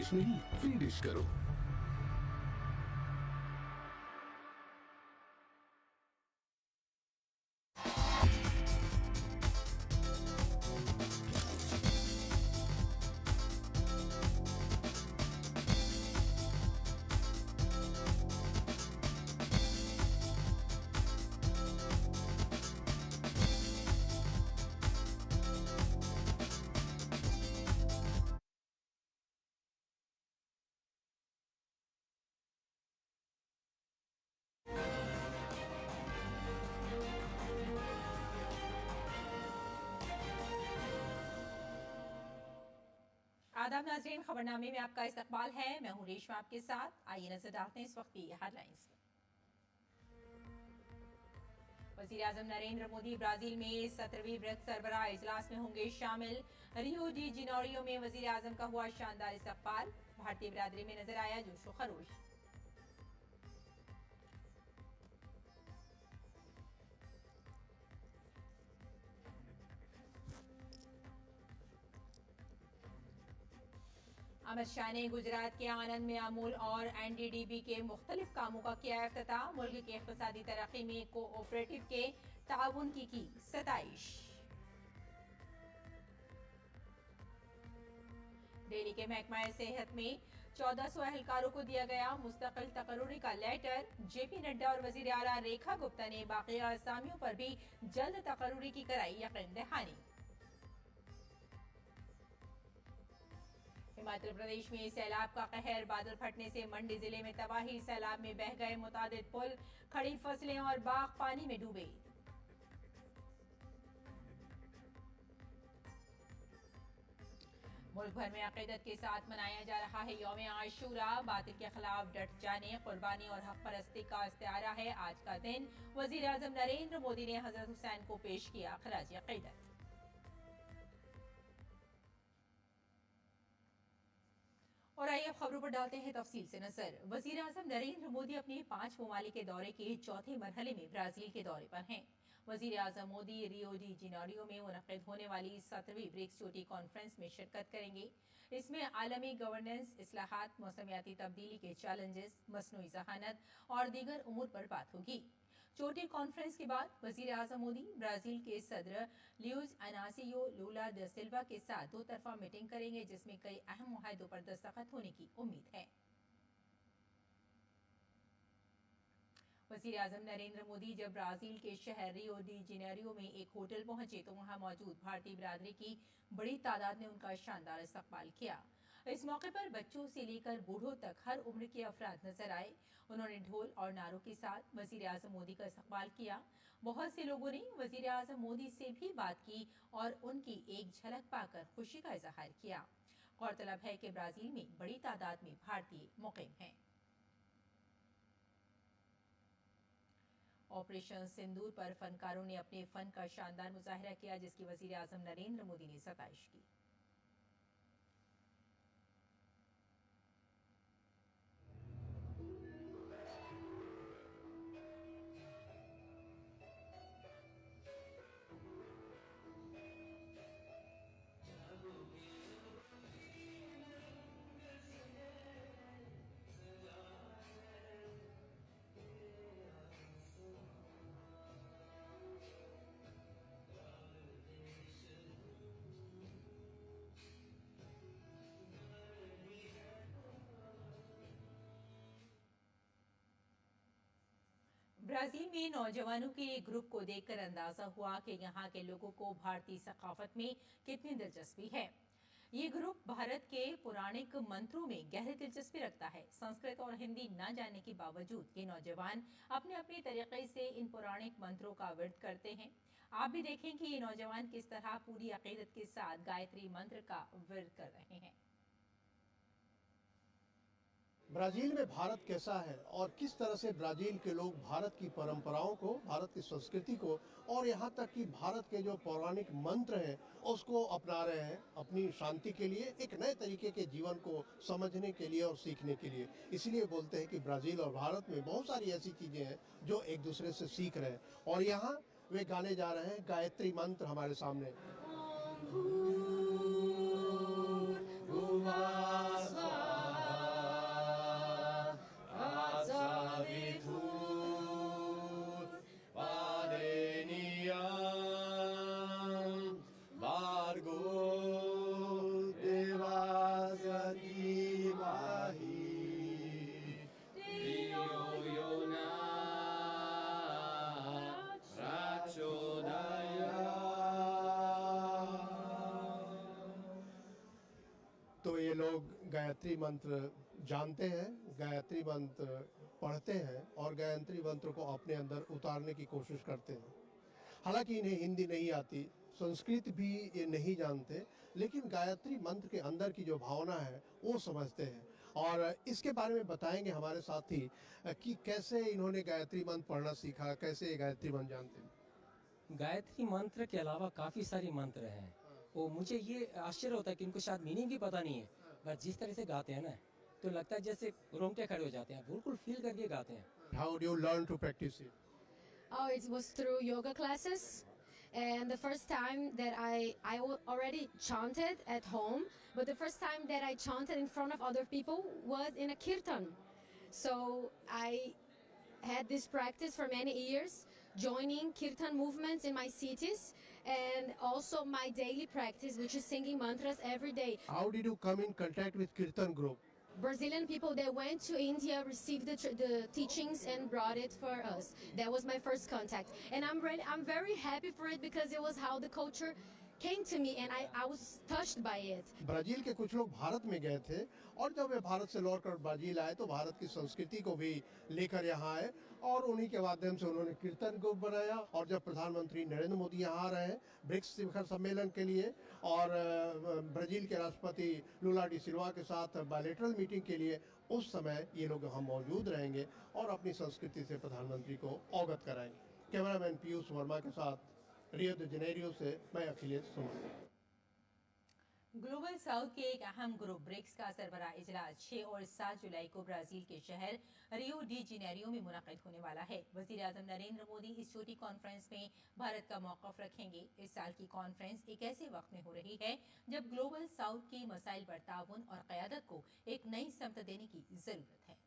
Dish नहीं, free dish करो। आदाब नाज़रीन, खबरनामे में आपका इस्तकबाल है। मैं हूं रेशमा आपके साथ। आइए नजर डालते हैं इस वक्त की हेडलाइंस। वज़ीर आज़म नरेंद्र मोदी ब्राजील में 17वीं ब्रिक्स सरबराह इजलास में होंगे शामिल। रियो डी जेनेरियो में वज़ीर आज़म का हुआ शानदार इस्तकबाल। भारतीय बिरादरी में नजर आया जोश व खरोश। अमित शाह ने गुजरात के आनंद में अमूल और एनडीडीबी के मुख्तलिफ कामों का किया इफ्तिताह। मुल्क की इक़्तिसादी तरक्की में कोऑपरेटिव के ताउन की सताइश। दिल्ली के महकमा सेहत में 1400 अहलकारों को दिया गया मुस्तकिल तकर्रुरी का लेटर। जेपी नड्डा और वजीर आला रेखा गुप्ता ने बाकी असामियों पर भी जल्द तकर्रुरी की कराई यकीन दहानी। हिमाचल प्रदेश में सैलाब का कहर, बादल फटने से मंडी जिले में तबाही। सैलाब में बह गए मुतादिद पुल, खड़ी फसलें और बाग पानी में डूबे। मुल्क भर में अकीदत के साथ मनाया जा रहा है यौम आशूरा। बातिल के खिलाफ डट जाने, कुर्बानी और हक परस्ती का इस्तिआरा है आज का दिन। वजीर आजम नरेंद्र मोदी ने हजरत हुसैन को पेश किया खराज अकीदत। और आइए अब खबरों पर डालते हैं तफसील से नजर। वजीर आजम नरेंद्र मोदी अपने 5 ममालिक के दौरे के चौथे मरहले में ब्राजील के दौरे पर हैं। वजीर आजम मोदी रियो डी जेनेरियो में मुनक्किद होने वाली 17वीं ब्रिक्स चोटी कॉन्फ्रेंस में शिरकत करेंगे। इसमें आलमी गवर्नेंस, इस्लाहात, मौसमियाती तब्दीली के चैलेंजेस, मसनूई जहानत और दीगर उमूर पर बात होगी। चोटी कॉन्फ्रेंस के बाद वजीर आजम मोदी ब्राजील के सदर ल्यूइस इनासियो लूला दा सिल्वा के साथ 2 तरफा मीटिंग करेंगे, जिसमें कई अहम मुआहदों पर दस्तखत होने की उम्मीद है। वज़ीर आज़म नरेंद्र मोदी जब ब्राजील के शहर रियो डी जेनेरियो में एक होटल पहुंचे तो वहां मौजूद भारतीय बिरादरी की बड़ी तादाद ने उनका शानदार इस्तकबाल किया। इस मौके पर बच्चों से लेकर बूढ़ों तक हर उम्र के अफराद नजर आए। उन्होंने ढोल और नारों के साथ वज़ीर आज़म मोदी का इस्तकबाल किया। बहुत से लोगों ने वज़ीर आज़म मोदी से भी बात की और उनकी एक झलक पाकर खुशी का इजहार किया। गौरतलब है कि ब्राजील में बड़ी तादाद में भारतीय मुकीम हैं। ऑपरेशन सिंदूर पर फनकारों ने अपने फन का शानदार मुजाहिरा किया, जिसकी वजीर आजम नरेंद्र मोदी ने सताइश की। ब्राजील में नौजवानों के एक ग्रुप को देखकर अंदाजा हुआ कि यहाँ के लोगों को भारतीय सकाफत में कितनी दिलचस्पी है। ये ग्रुप भारत के पौराणिक मंत्रों में गहरी दिलचस्पी रखता है। संस्कृत और हिंदी न जानने के बावजूद ये नौजवान अपने अपने तरीके से इन पौराणिक मंत्रों का विर्द करते हैं। आप भी देखें कि ये नौजवान किस तरह पूरी अकीदत के साथ गायत्री मंत्र का विर्द कर रहे हैं। ब्राजील में भारत कैसा है और किस तरह से ब्राजील के लोग भारत की परंपराओं को, भारत की संस्कृति को और यहाँ तक कि भारत के जो पौराणिक मंत्र हैं उसको अपना रहे हैं अपनी शांति के लिए, एक नए तरीके के जीवन को समझने के लिए और सीखने के लिए। इसलिए बोलते हैं कि ब्राजील और भारत में बहुत सारी ऐसी चीजें हैं जो एक दूसरे से सीख रहे हैं। और यहाँ वे गाने जा रहे हैं गायत्री मंत्र हमारे सामने। तो ये लोग गायत्री मंत्र जानते हैं, गायत्री मंत्र पढ़ते हैं और गायत्री मंत्र को अपने अंदर उतारने की कोशिश करते हैं। हालांकि इन्हें हिंदी नहीं आती, संस्कृत भी ये नहीं जानते, लेकिन गायत्री मंत्र के अंदर की जो भावना है वो समझते हैं। और इसके बारे में बताएंगे हमारे साथी कि कैसे इन्होंने गायत्री मंत्र पढ़ना सीखा, कैसे ये गायत्री मंत्र जानते हैं। गायत्री मंत्र के अलावा काफ़ी सारे मंत्र हैं। वो मुझे ये आश्चर्य होता है कि उनको शायद मीनिंग ही पता नहीं है, बस जिस तरह से गाते हैं ना, तो लगता है जैसे रोंगटे खड़े हो जाते हैं, बिल्कुल फील करके गाते हैं। How do you learn to practise it? Oh, it was through yoga classes. And the first time that I already chanted at home, but the first time that I chanted in front of other people was in a kirtan. So I had this practice for many years, joining kirtan movements in my cities, and also my daily practice, which is singing mantras every day. How did you come in contact with Kirtan group? Brazilian people, they went to India, received the teachings and brought it for us. That was my first contact, and I'm very happy for it because it was how the culture came to me, and I was touched by it. Brazil के कुछ लोग भारत में गए थे और जब वे भारत से लौटकर ब्राजील आए तो भारत की संस्कृति को भी लेकर यहाँ आए और उन्हीं के माध्यम से उन्होंने कीर्तन ग्रुप बनाया। और जब प्रधानमंत्री नरेंद्र मोदी यहाँ आ रहे हैं ब्रिक्स शिखर सम्मेलन के लिए और ब्राजील के राष्ट्रपति लुला डी सिल्वा के साथ बायलैटरल मीटिंग के लिए, उस समय ये लोग यहाँ मौजूद रहेंगे और अपनी संस्कृति से प्रधानमंत्री को अवगत कराएंगे। कैमरामैन पीयूष वर्मा के साथ रियो द जेनेरियो से मैं अखिलेश सुमन। ग्लोबल साउथ के एक अहम ग्रुप ब्रिक्स का सरबराह इजलास 6 और 7 जुलाई को ब्राजील के शहर रियो डी जेनेरियो में मुनक़िद होने वाला है। वज़ीर आज़म नरेंद्र मोदी इस छोटी कॉन्फ्रेंस में भारत का मौक़िफ़ रखेंगे। इस साल की कॉन्फ्रेंस एक ऐसे वक्त में हो रही है जब ग्लोबल साउथ की मसाइल पर ताउन और क़यादत को एक नई समत देने की ज़रूरत है।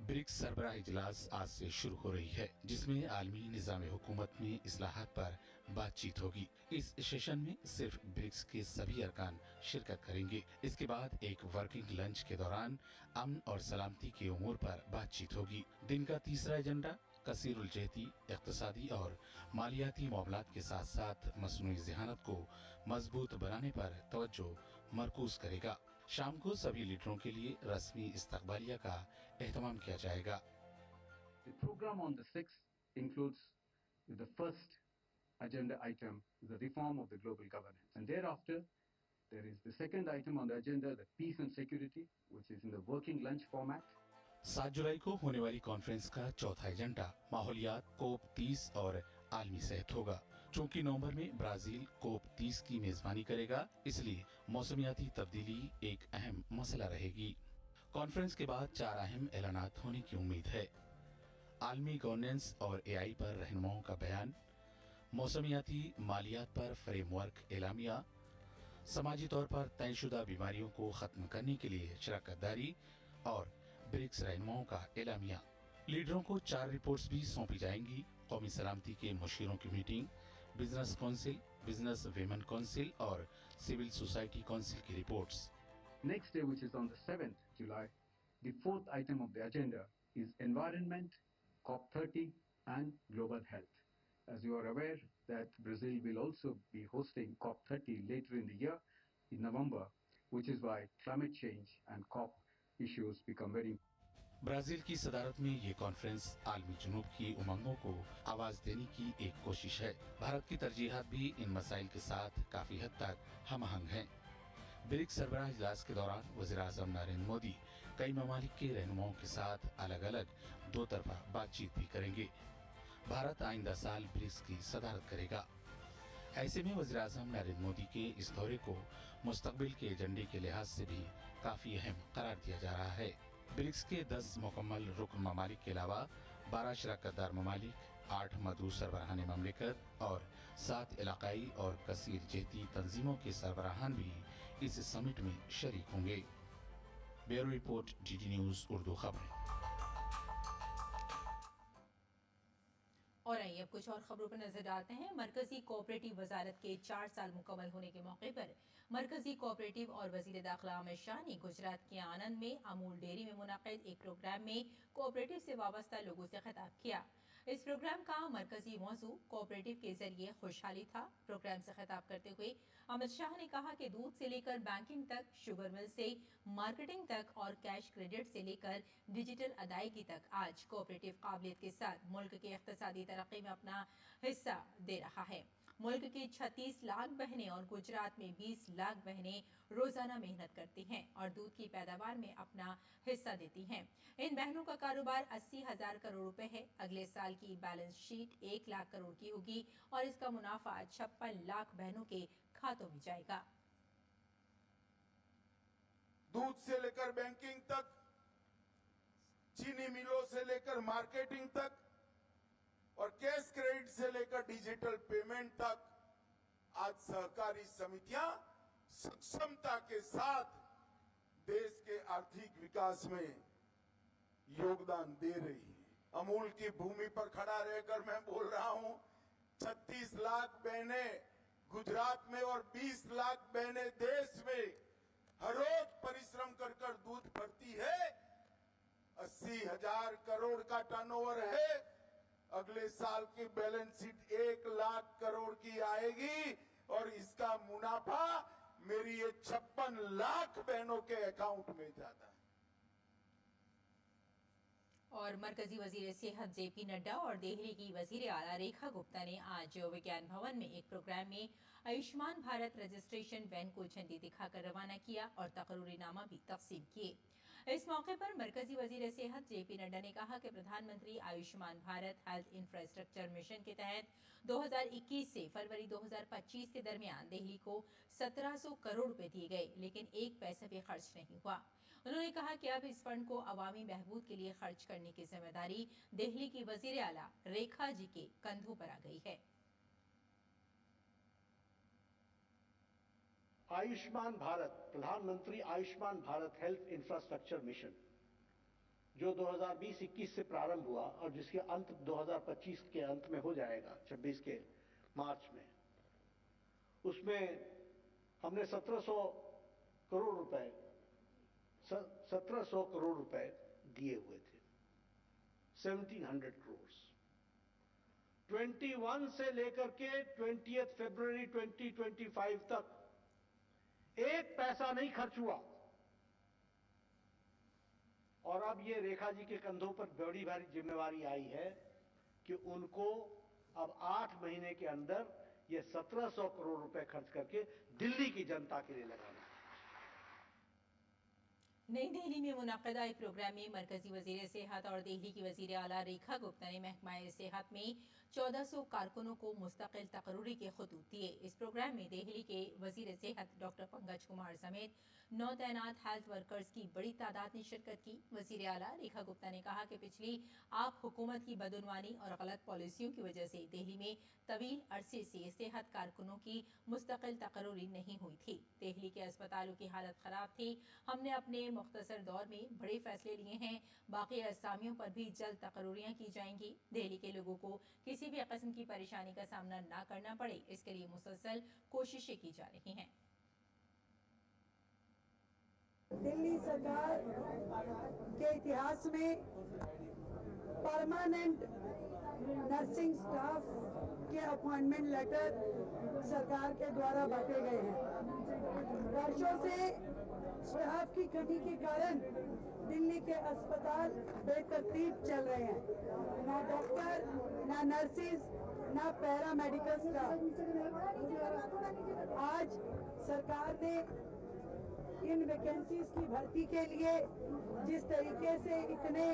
ब्रिक्स सरबराह इजलास आज से शुरू हो रही है, जिसमें आलमी निज़ाम हुकूमत में इस्लाहात पर बातचीत होगी। इस सेशन में सिर्फ ब्रिक्स के सभी अरकान शिरकत करेंगे। इसके बाद एक वर्किंग लंच के दौरान अमन और सलामती के उमूर पर बातचीत होगी। दिन का तीसरा एजेंडा कसीरुल जहती, इक़्तिसादी और मालियाती मामलात के साथ साथ मसनूई ज़हानत को मजबूत बनाने पर तवज्जो मरकूज करेगा। शाम को सभी लीडरों के लिए रस्मी इस्तकबालिया का एहतमाम किया जाएगा। The program on the 6th includes the first agenda item, the reform of the global governance. And thereafter, there is the second item on the agenda, the peace and security, which is in the working lunch format. 7 जुलाई को होने वाली conference का चौथा agenda माहौलियात, कोप 30 और आलमी सेहत होगा। चूंकि नवंबर में ब्राजील कोप 30 की मेजबानी करेगा, इसलिए मौसमियाती तब्दीली एक अहम मसला रहेगी। कॉन्फ्रेंस के बाद 4 अहम ऐलानात होने की उम्मीद है। आलमी गवर्नेंस और एआई पर रहनुमाओं का बयान, मौसमियाती मालियात पर फ्रेमवर्क एलामिया, समाजी तौर पर तयशुदा बीमारियों को खत्म करने के लिए शराकतदारी और ब्रिक्स रहनुमाओं का एलामिया। लीडरों को 4 रिपोर्ट्स भी सौंपी जाएंगी। कौमी सलामती के मुशीरों की meeting, business council, business women council और सिविल सोसाइटी काउंसिल की reports. Next day, which is on the 7th July, the fourth item of the agenda is environment, COP30 and global health. As you are aware that Brazil will also be hosting COP30 later in the year in November, which is why climate change and COP issues become very important. Brazil की सदारत में ये conference आलमी जुनूब की उमंगों को आवाज देने की एक कोशिश है। भारत की तरजीहात भी इन मसाइल के साथ काफी हद तक हमआहंग हैं। ब्रिक्स सरबराह इजलास के दौरान वज़ीर आज़म नरेंद्र मोदी कई ममालिक के रहनुमाओं के साथ अलग अलग 2 तरफा बातचीत भी करेंगे। भारत आइंदा साल ब्रिक्स की सदारत करेगा। ऐसे में वज़ीर आज़म नरेंद्र मोदी के इस दौरे को मुस्तकबिल के एजेंडे के लिहाज से भी काफी अहम करार दिया जा रहा है। ब्रिक्स के 10 मुकम्मल रुकन ममालिक के अलावा 12 शराकतदार ममालिक, 8 मदऊ सरबराहान ममलिकत और 7 इलाकाई और कसीर जहती तंजीमों के सरबराहान भी इस समिट में शरीक होंगे। Bureau report, DD news Urdu खबरें। और आइए अब कुछ और खबरों पर नजर डालते हैं। मरकजी कोऑपरेटिव वजारत के 4 साल मुकम्मल होने के मौके पर मरकजी कोऑपरेटिव और वजीर दाखिला अमित शाह ने गुजरात के आनंद में अमूल डेयरी में मुनक़िद एक प्रोग्राम में कोऑपरेटिव से वाबस्ता लोगों से खिताब किया। इस प्रोग्राम का मरकजी मौजू कोऑपरेटिव के जरिए खुशहाली था। प्रोग्राम से खिताब करते हुए अमित शाह ने कहा कि दूध से लेकर बैंकिंग तक, शुगर मिल से मार्केटिंग तक और कैश क्रेडिट से लेकर डिजिटल अदायगी तक आज कोऑपरेटिव काबिलियत के साथ मुल्क के इक्तिसादी तरक्की में अपना हिस्सा दे रहा है। मुल्क की 36 लाख बहनें और गुजरात में 20 लाख बहनें रोजाना मेहनत करती हैं और दूध की पैदावार में अपना हिस्सा देती हैं। इन बहनों का कारोबार 80,000 करोड़ रुपए है। अगले साल की बैलेंस शीट 1 लाख करोड़ की होगी और इसका मुनाफा 56 लाख बहनों के खातों में जाएगा। दूध से लेकर बैंकिंग तक, चीनी मिलों से लेकर मार्केटिंग तक और कैश क्रेडिट से लेकर डिजिटल पेमेंट तक आज सहकारी समितियां सक्षमता के साथ देश के आर्थिक विकास में योगदान दे रही है। अमूल की भूमि पर खड़ा रहकर मैं बोल रहा हूं, 36 लाख बहनें गुजरात में और 20 लाख बहनें देश में हर रोज परिश्रम कर कर दूध भरती है। 80,000 करोड़ का टर्नओवर है। अगले साल की बैलेंस शीट 1 लाख करोड़ की आएगी और इसका मुनाफा मेरी ये 56 लाख बहनों के अकाउंट में जाता है। और मरकजी वजीर सेहत जेपी नड्डा और दिल्ली की वजीर आला रेखा गुप्ता ने आज विज्ञान भवन में एक प्रोग्राम में आयुष्मान भारत रजिस्ट्रेशन वैन को झंडी दिखाकर रवाना किया और तकरीरनामा भी तकसीम किए। इस मौके पर मरकजी वजीर सेहत जेपी नड्डा ने कहा कि प्रधानमंत्री Ayushman Bharat health infrastructure mission के तहत 2021 से फरवरी 2025 के दरमियान दिल्ली को 1700 करोड़ रुपए दिए गए, लेकिन एक पैसा भी खर्च नहीं हुआ। उन्होंने कहा कि अब इस फंड को अवामी बहबूद के लिए खर्च करने की जिम्मेदारी दिल्ली की वजीर आला रेखा जी के कंधों पर आ गई है। आयुष्मान भारत, प्रधानमंत्री Ayushman Bharat health infrastructure mission, जो 2020-21 से प्रारंभ हुआ और जिसके अंत 2025 के अंत में हो जाएगा, 26 के मार्च में, उसमें हमने 1700 करोड़ रुपए दिए हुए थे। 1700 करोड़ 21 से लेकर के 20 फरवरी 2025 तक एक पैसा नहीं खर्च हुआ। और अब ये रेखा जी के कंधों पर बड़ी भारी जिम्मेवारी आई है कि उनको अब 8 महीने के अंदर ये 1700 करोड़ रुपए खर्च करके दिल्ली की जनता के लिए लगाना। नई दिल्ली में मुनक्किदा एक प्रोग्राम में मरकजी वजीर सेहत और दिल्ली की वजीर आला रेखा गुप्ता ने महकमा सेहत में 1400 कारकुनों को मुस्तकिल तकर्री के खतूत दिए। इस प्रोग्राम में दिल्ली के वजीर सेहत डॉक्टर पंकज कुमार समेत 9 तैनात हेल्थ वर्कर्स की बड़ी तादाद ने शिरकत की। वजीर आला रेखा गुप्ता ने कहा कि पिछली आप हुकूमत की बदउनवानी और गलत पॉलिसियों की वजह से दिल्ली में तवील अरसे से सेहत कारकुनों की मुस्तकिल तकर्री नहीं हुई थी। दिल्ली के अस्पतालों की हालत खराब थी। हमने अपने मुख्तसर दौर में बड़े फैसले लिए हैं। बाकी असामियों पर भी जल्द तकर्रियाँ की जाएंगी। दिल्ली के लोगों को किसी भी किस्म की परेशानी का सामना न करना पड़े, इसके लिए मुसलसल कोशिशें की जा रही हैं। दिल्ली सरकार के इतिहास में परमानेंट नर्सिंग स्टाफ के अपॉइंटमेंट लेटर सरकार के द्वारा बांटे गए हैं। वर्षों से स्टाफ की कमी के कारण दिल्ली के अस्पताल बेतरतीब चल रहे हैं। ना डॉक्टर, ना नर्सिस, ना पैरा मेडिकल स्टाफ। आज सरकार ने इन वैकेंसीज की भर्ती के लिए जिस तरीके से इतने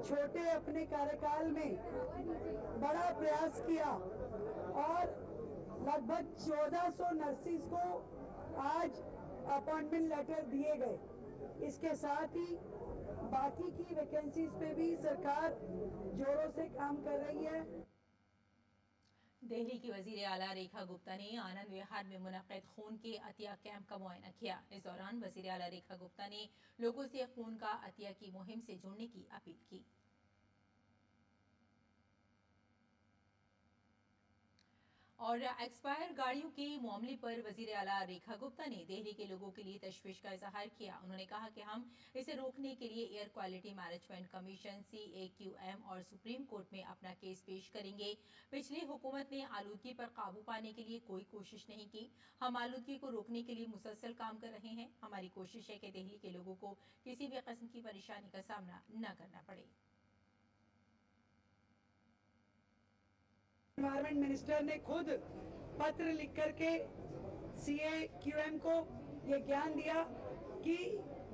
छोटे अपने कार्यकाल में बड़ा प्रयास किया और लगभग 1400 नर्सिस को आज अपॉइंटमेंट लेटर दिए गए। इसके साथ ही बाकी की वैकेंसीज पे भी सरकार जोरों से काम कर रही है। दिल्ली की वजीर आला रेखा गुप्ता ने आनंद विहार में मुनक्किद खून के अतिया कैंप का मुआयना किया। इस दौरान वजीर आला रेखा गुप्ता ने लोगों से खून का अतिया की मुहिम से जुड़ने की अपील की। और एक्सपायर गाड़ियों के मामले पर वजीर आला रेखा गुप्ता ने दिल्ली के लोगों के लिए तशवीश का इजहार किया। उन्होंने कहा कि हम इसे रोकने के लिए air quality management commission CAQM और सुप्रीम कोर्ट में अपना केस पेश करेंगे। पिछली हुकूमत ने आलूदगी पर काबू पाने के लिए कोई कोशिश नहीं की। हम आलूदगी को रोकने के लिए मुसलसल काम कर रहे हैं। हमारी कोशिश है कि दिल्ली के लोगों को किसी भी किस्म की परेशानी का सामना न करना पड़े। एनवायरमेंट मिनिस्टर ने खुद पत्र लिख करके CAQM को ये ज्ञान दिया कि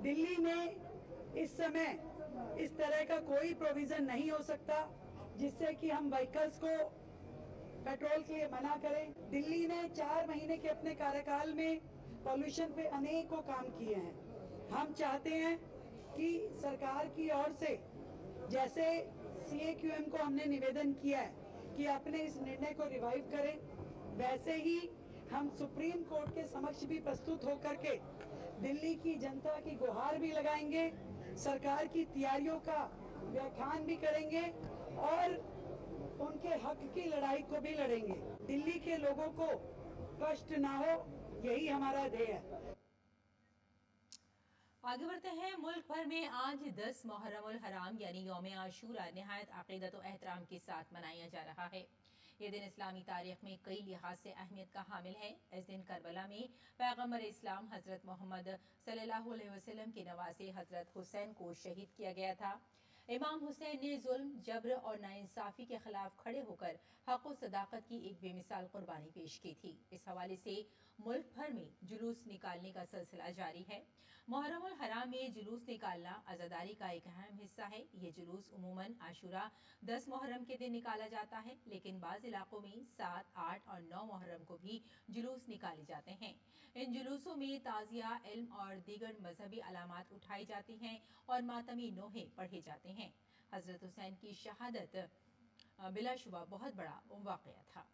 दिल्ली में इस समय इस तरह का कोई प्रोविजन नहीं हो सकता जिससे कि हम व्हीकल्स को पेट्रोल के लिए मना करें। दिल्ली ने 4 महीने के अपने कार्यकाल में पॉल्यूशन पे अनेकों काम किए हैं। हम चाहते हैं कि सरकार की ओर से जैसे CAQM को हमने निवेदन किया है कि अपने इस निर्णय को रिवाइव करें, वैसे ही हम सुप्रीम कोर्ट के समक्ष भी प्रस्तुत होकर के दिल्ली की जनता की गुहार भी लगाएंगे, सरकार की तैयारियों का व्याख्यान भी करेंगे और उनके हक की लड़ाई को भी लड़ेंगे। दिल्ली के लोगों को कष्ट ना हो, यही हमारा ध्येय है। आगे बढ़ते हैं। मुल्क भर में आज 10 मुहर्रमुल हराम यानी यौम आशूरा निहायत अक़ीदत और एहतराम के साथ मनाया जा रहा है। ये दिन इस्लामी तारीख में कई लिहाज से अहमियत का हामिल है। इस दिन करबला में पैगम्बर इस्लाम हजरत मोहम्मद सल्लल्लाहु अलैहि वसल्लम के नवासे हजरत हुसैन को शहीद किया गया था। इमाम हुसैन ने जुल्म, जब्र और नाइंसाफी के खिलाफ खड़े होकर हक और सदाकत की एक बेमिसाल कुर्बानी पेश की थी। इस हवाले से मुल्क भर में जुलूस निकालने का सिलसिला जारी है। मुहर्रमुल हराम में जुलूस निकालना अज़ादारी का एक अहम हिस्सा है। ये जुलूस उमूमन आशूरा 10 मुहर्रम के दिन निकाला जाता है, लेकिन बाज़ इलाकों में 7, 8 और 9 मुहर्रम को भी जुलूस निकाले जाते हैं। इन जुलूसों में ताज़िया, इल्म और दीगर मजहबी अलामात उठाई जाती हैं और मातमी नोहे पढ़े जाते हैं। हजरत हुसैन की शहादत बिलाशुबा बहुत बड़ा वाक़या था।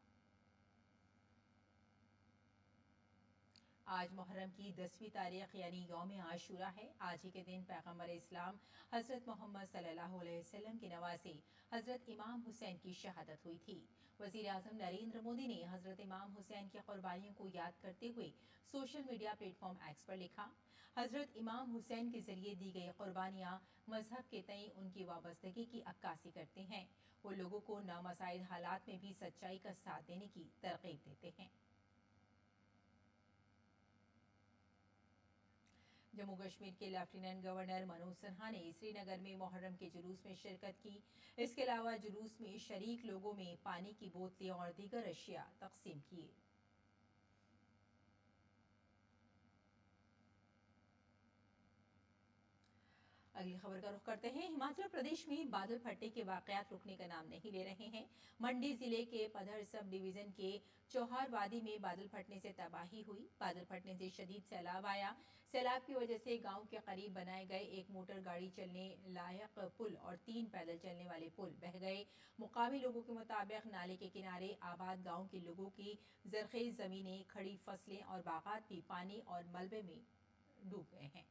आज मुहर्रम की 10वीं तारीख यानी यौम आशूरा है। आज ही के दिन पैगम्बर इस्लाम हजरत मोहम्मद सल्लल्लाहु अलैहि वसल्लम के नवासे हजरत इमाम हुसैन की शहादत हुई थी। वज़ीर आज़म नरेंद्र मोदी ने हजरत इमाम हुसैन की कुर्बानियों को याद करते हुए सोशल मीडिया प्लेटफॉर्म X पर लिखा, हजरत इमाम हुसैन के जरिए दी गई कुर्बानियाँ मजहब के तई उनकी वाबस्तगी की अक्कासी करते हैं। वो लोगों को नामसाइद हालात में भी सच्चाई का साथ देने की तरगीब देते हैं। जम्मू कश्मीर के लेफ्टिनेंट गवर्नर मनोज सिन्हा ने श्रीनगर में मुहर्रम के जुलूस में शिरकत की। इसके अलावा जुलूस में शरीक लोगों में पानी की बोतलें और दीगर अशिया तकसीम किए। अगली खबर का रुख करते हैं। हिमाचल प्रदेश में बादल फटने के वाकयात रुकने का नाम नहीं ले रहे हैं। मंडी जिले के पधर सब डिवीजन के चौहार वादी में बादल फटने से तबाही हुई। बादल फटने से शदीद सैलाब आया। सैलाब की वजह से गांव के करीब बनाए गए एक मोटर गाड़ी चलने लायक पुल और 3 पैदल चलने वाले पुल बह गए। मुकामी लोगों के मुताबिक नाले के किनारे आबाद गाँव के लोगों की जरखेज जमीनें, खड़ी फसलें और बागात भी पानी और मलबे में डूब गए हैं।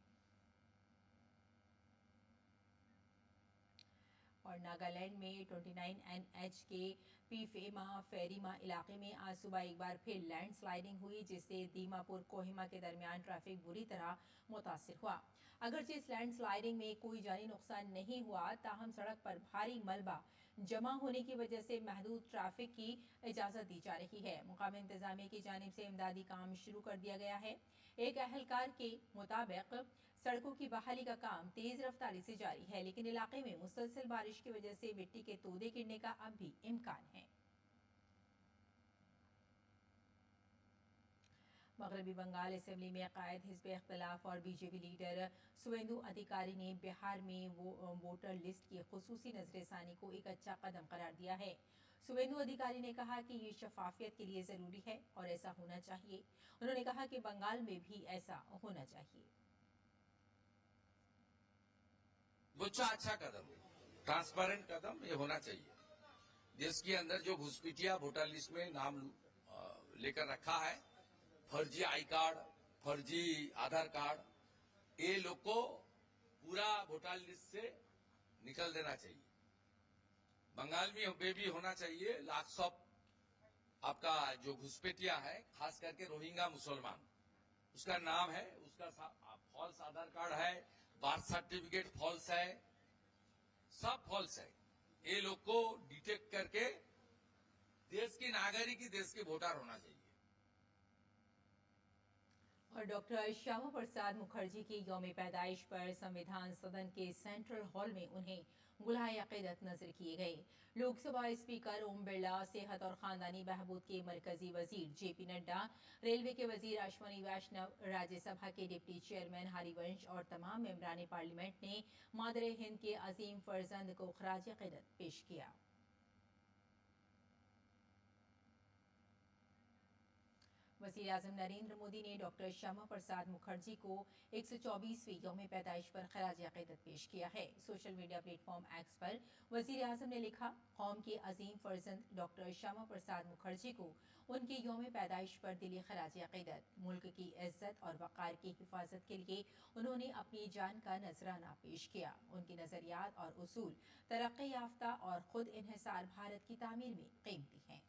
और नागालैंड में 29 NH के पीफेमा फेरीमा इलाके में आज सुबह एक बार फिर लैंडस्लाइडिंग हुई, जिससे दीमापुर कोहिमा के दरमियान ट्रैफिक बुरी तरह मुतासिर हुआ। अगरचे इस लैंडस्लाइडिंग में कोई जानी नुकसान नहीं हुआ, ताहम सड़क पर भारी मलबा जमा होने की वजह से महदूद ट्रैफिक की इजाजत दी जा रही है। मुकामी इंतजामिया की जानिब से इमदादी काम शुरू कर दिया गया है। एक अहलकार के मुताबिक सड़कों की बहाली का काम तेज रफ्तारी से जारी है, लेकिन इलाके में मुसलसल बारिश की वजह से मिट्टी के तोदे गिरने का अब भी इम्कान है। मगरबी बंगाल असेंबली में कायद हिज़्ब इख्तिलाफ और बीजेपी लीडर सुवेंदु अधिकारी ने बिहार में वोटर लिस्ट की खुसूसी नजरसानी को एक अच्छा कदम करार दिया है। सुवेंदु अधिकारी ने कहा कि ये शफाफियत के लिए जरूरी है और ऐसा होना चाहिए। उन्होंने कहा कि बंगाल में भी ऐसा होना चाहिए। अच्छा कदम, ट्रांसपेरेंट कदम ये होना चाहिए। देश के अंदर जो घुसपैठिया वोटर लिस्ट में नाम लेकर रखा है, फर्जी आई कार्ड, फर्जी आधार कार्ड, ये लोग को पूरा वोटर लिस्ट से निकल देना चाहिए। बंगाल में भी होना चाहिए। लाख्स ऑफ आपका जो घुसपैठिया है, खास करके रोहिंग्या मुसलमान, उसका नाम है, उसका फॉल्स आधार कार्ड है, बर्थ सर्टिफिकेट फॉल्स है, सब फॉल्स है। ये लोग को डिटेक्ट करके देश की नागरिक ही देश के वोटर होना चाहिए। और डॉक्टर श्यामा प्रसाद मुखर्जी की यौम पैदाइश पर संविधान सदन के सेंट्रल हॉल में उन्हें गुलाए अक़ीदत नजर किए गए। लोकसभा स्पीकर ओम बिरला, सेहत और खानदानी बहबूद के मरकजी वजीर जेपी नड्डा, रेलवे के वजीर अश्वनी वैष्णव, राज्यसभा के डिप्टी चेयरमैन हरिवंश और तमाम मेंबरान पार्लियामेंट ने मादर हिंद के अजीम फर्जंद को खराज अक़ीदत पेश किया। वज़ीर आज़म नरेंद्र मोदी ने डॉक्टर श्यामा प्रसाद मुखर्जी को 124वीं यौम पैदाइश पर खराज अक़ीदत पेश किया है। सोशल मीडिया प्लेटफॉर्म एक्स पर वज़ीर आज़म ने लिखा, कौम के अजीम फर्जंद डॉक्टर श्यामा प्रसाद मुखर्जी को उनकी यौम पैदाइश पर दिली खराज अक़ीदत। मुल्क की इज्जत और वक़ार की हिफाजत के लिए उन्होंने अपनी जान का नजराना पेश किया। उनकी नज़रियात और उसूल तरक्की याफ्ता और खुद इन्हिसार भारत की तामीर में कीमती हैं।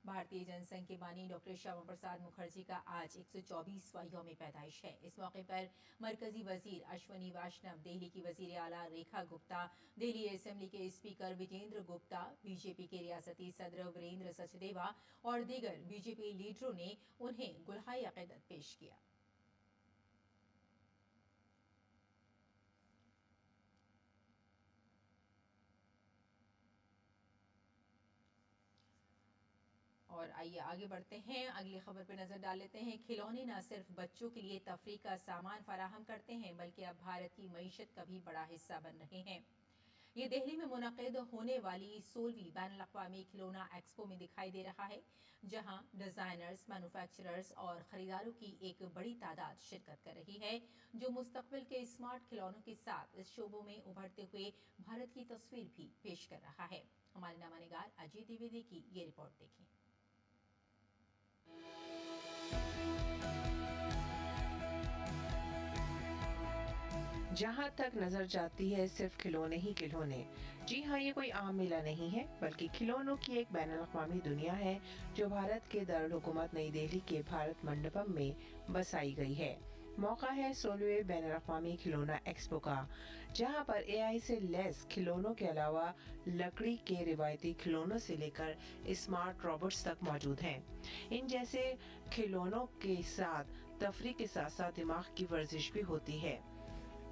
भारतीय जनसंघ के बानी डॉक्टर श्यामा प्रसाद मुखर्जी का आज 124वां यौम पैदाइश है। इस मौके पर मरकजी वजीर अश्वनी वैष्णव, दिल्ली की वजीर आला रेखा गुप्ता, दिल्ली असेंबली के स्पीकर विजेंद्र गुप्ता, बीजेपी के रियासती सदर वीरेंद्र सचदेवा और दीगर बीजेपी लीडरों ने उन्हें गुलाए अक़ीदत पेश किया। और आइए आगे बढ़ते हैं, अगली खबर पर नजर डाल लेते हैं। खिलौने न सिर्फ बच्चों के लिए तफरीह का सामान फराहम करते हैं, बल्कि अब भारत की मईशत का भी बड़ा हिस्सा बन रहे हैं। ये दिल्ली में मुनक़िद होने वाली 16वीं बैनुल-अक़वामी खिलौना एक्सपो में दिखाई दे रहा है, जहां डिजाइनर्स, मैन्युफैक्चरर्स और खरीदारों की एक बड़ी तादाद शिरकत कर रही है, जो मुस्तकबिल के स्मार्ट खिलौनों के साथ इस शोबों में उभरते हुए भारत की तस्वीर भी पेश कर रहा है। हमारे नामानिगार अजय द्विवेदी की ये रिपोर्ट देखें। जहाँ तक नजर जाती है सिर्फ खिलौने ही खिलौने। जी हाँ, ये कोई आम मेला नहीं है, बल्कि खिलौनों की एक बैनुल-अक़वामी दुनिया है, जो भारत के दारुल हुकूमत नई दिल्ली के भारत मंडपम में बसाई गई है। मौका है 16वें बैनुल-अक़वामी खिलौना एक्सपो का, जहाँ पर AI से लैस खिलौनों के अलावा लकड़ी के रिवायती खिलौनों से लेकर स्मार्ट रोबोट्स तक मौजूद हैं। इन जैसे खिलौनों के साथ तफरीह के साथ साथ दिमाग की वर्जिश भी होती है।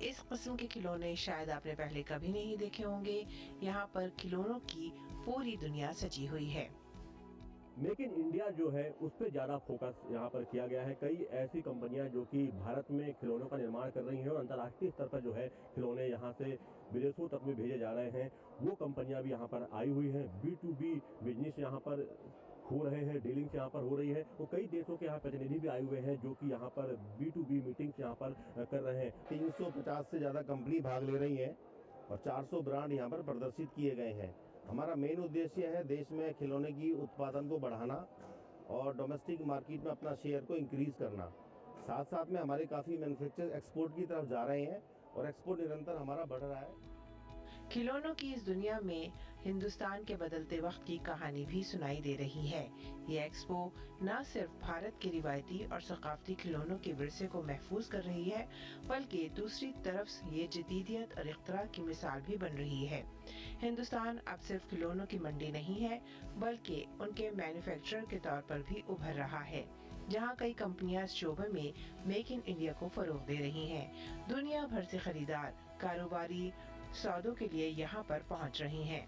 इस किस्म के खिलौने शायद आपने पहले कभी नहीं देखे होंगे। यहाँ पर खिलौनों की पूरी दुनिया सजी हुई है। मेक इन इंडिया जो है उस पर ज़्यादा फोकस यहाँ पर किया गया है। कई ऐसी कंपनियां जो कि भारत में खिलौनों का निर्माण कर रही हैं और अंतर्राष्ट्रीय स्तर पर जो है खिलौने यहाँ से विदेशों तक में भेजे जा रहे हैं, वो कंपनियां भी यहाँ पर आई हुई हैं। B2B बिजनेस यहाँ पर हो रहे हैं, डीलिंग्स यहाँ पर हो रही है। तो कई देशों के यहाँ प्रतिनिधि भी आए हुए हैं जो कि यहाँ पर B2B मीटिंग्स यहाँ पर कर रहे हैं। 350 से ज़्यादा कंपनी भाग ले रही हैं और 400 ब्रांड यहाँ पर प्रदर्शित किए गए हैं। हमारा मेन उद्देश्य है देश में खिलौने की उत्पादन को बढ़ाना और डोमेस्टिक मार्केट में अपना शेयर को इंक्रीज करना। साथ साथ में हमारे काफ़ी मैन्युफैक्चर एक्सपोर्ट की तरफ जा रहे हैं और एक्सपोर्ट निरंतर हमारा बढ़ रहा है। खिलौनों की इस दुनिया में हिंदुस्तान के बदलते वक्त की कहानी भी सुनाई दे रही है। ये एक्सपो न सिर्फ भारत के रिवायती और सकाफती खिलौनों के विरसे को महफूज कर रही है, बल्कि दूसरी तरफ ये जदीदियत और इख्तरा की मिसाल भी बन रही है। हिंदुस्तान अब सिर्फ खिलौनों की मंडी नहीं है, बल्कि उनके मैन्युफैक्चरर के तौर पर भी उभर रहा है, जहां कई कंपनियां इस शोबे में मेक इन इंडिया को फरोग दे रही हैं। दुनिया भर से खरीदार कारोबारी सौदों के लिए यहाँ पर पहुँच रही हैं।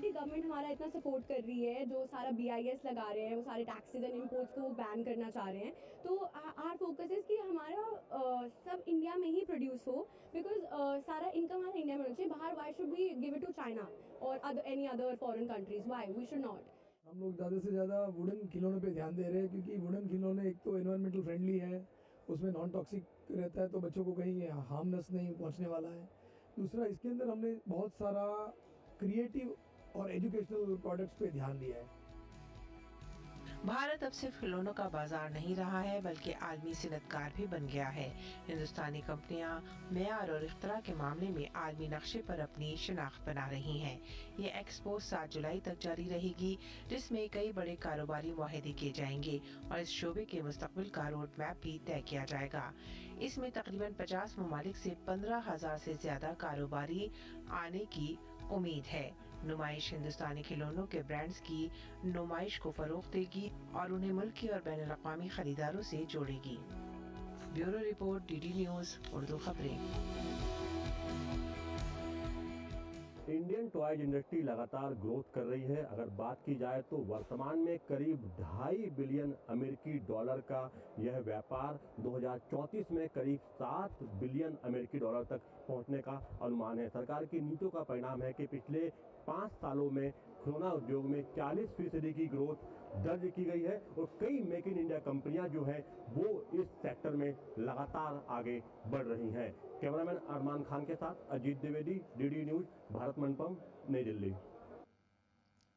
गवर्नमेंट हमारा इतना सपोर्ट कर रही है, जो सारा BIS लगा रहे हैं, वो सारे टैक्सेस एंड इम्पोर्ट्स को बैन करना चाह रहे हैं। तो आवर फोकस है कि हमारा सब इंडिया में ही प्रोड्यूस हो, बिकॉज सारा इनकम हमारा इंडिया में होना चाहिए। बाहर why should we give it to China और any other foreign countries, why we should not. हम लोग ज़्यादा से ज़्यादा वुडन खिलौनों पे ध्यान दे रहे हैं, क्योंकि वुडन खिलौने एक तो एनवायरमेंटल फ्रेंडली है, उसमें नॉन टॉक्सिक रहता है, तो बच्चों को कहीं हार्मनेस नहीं पहुंचने वाला है। दूसरा, इसके अंदर हमने बहुत सारा क्रिएटिव और एजुकेशनल प्रोडक्ट्स पे ध्यान दिया है। भारत अब सिर्फ खिलौनों का बाजार नहीं रहा है बल्कि आलमी सनतकार भी बन गया है। हिंदुस्तानी कंपनियां मेयार और इख्तरा के मामले में आलमी नक्शे पर अपनी शिनाख्त बना रही हैं। ये एक्सपो 7 जुलाई तक जारी रहेगी, जिसमें कई बड़े कारोबारी मुआहदे किए जाएंगे और इस शोबे के मुस्तकबिल का रोड मैप भी तय किया जाएगा। इसमें तकरीबन 50 ममालिक से 15,000 से ज्यादा कारोबारी आने की उम्मीद है। नुमाइश हिंदुस्तानी खिलौनों के ब्रांड्स की नुमाइश को फरोग देगी और उन्हें मुल्की और बैनुल अक़वामी खरीदारों से जोड़ेगी। Bureau report, DD news, Urdu खबरें। इंडियन टॉयज इंडस्ट्री लगातार ग्रोथ कर रही है। अगर बात की जाए तो वर्तमान में करीब 2.5 बिलियन अमेरिकी डॉलर का यह व्यापार 2034 में करीब 7 बिलियन अमेरिकी डॉलर तक पहुंचने का अनुमान है। सरकार की नीतियों का परिणाम है कि पिछले 5 सालों में खिलौना उद्योग में 40% की ग्रोथ दर्ज की गई है और कई मेक इन इंडिया कंपनियां जो हैं वो इस सेक्टर में लगातार आगे बढ़ रही हैं। कैमरामैन अरमान खान के साथ अजीत द्विवेदी, डीडी न्यूज़, भारत मंडपम, नई दिल्ली।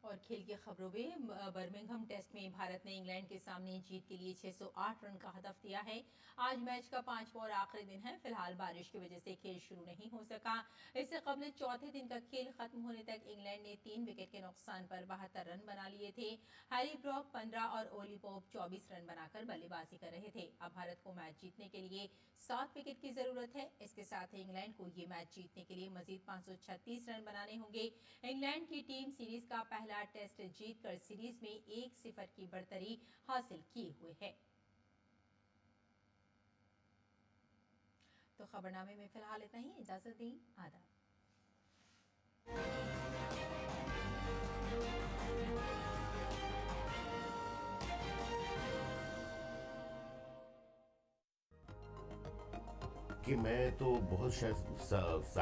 और खेल की खबरों में बर्मिंघम टेस्ट में भारत ने इंग्लैंड के सामने जीत के लिए 608 रन का हदफ दिया है। आज मैच का 5वां और आखिरी दिन है। फिलहाल बारिश की वजह से खेल शुरू नहीं हो सका। इससे कबल चौथे दिन का खेल खत्म होने तक इंग्लैंड ने 3 विकेट के नुकसान पर 72 रन बना लिए थे। हैरी ब्रॉक 15 और ओली पोप 24 रन बनाकर बल्लेबाजी कर रहे थे। अब भारत को मैच जीतने के लिए 7 विकेट की जरूरत है। इसके साथ ही इंग्लैंड को ये मैच जीतने के लिए मजीद 536 रन बनाने होंगे। इंग्लैंड की टीम सीरीज का पहला टेस्ट जीतकर सीरीज में 1-0 की बढ़तरी हासिल किए हुए है। तो खबरनामे में फिलहाल इतना ही। इजाजत दी, आदाब। कि मैं तो बहुत शायद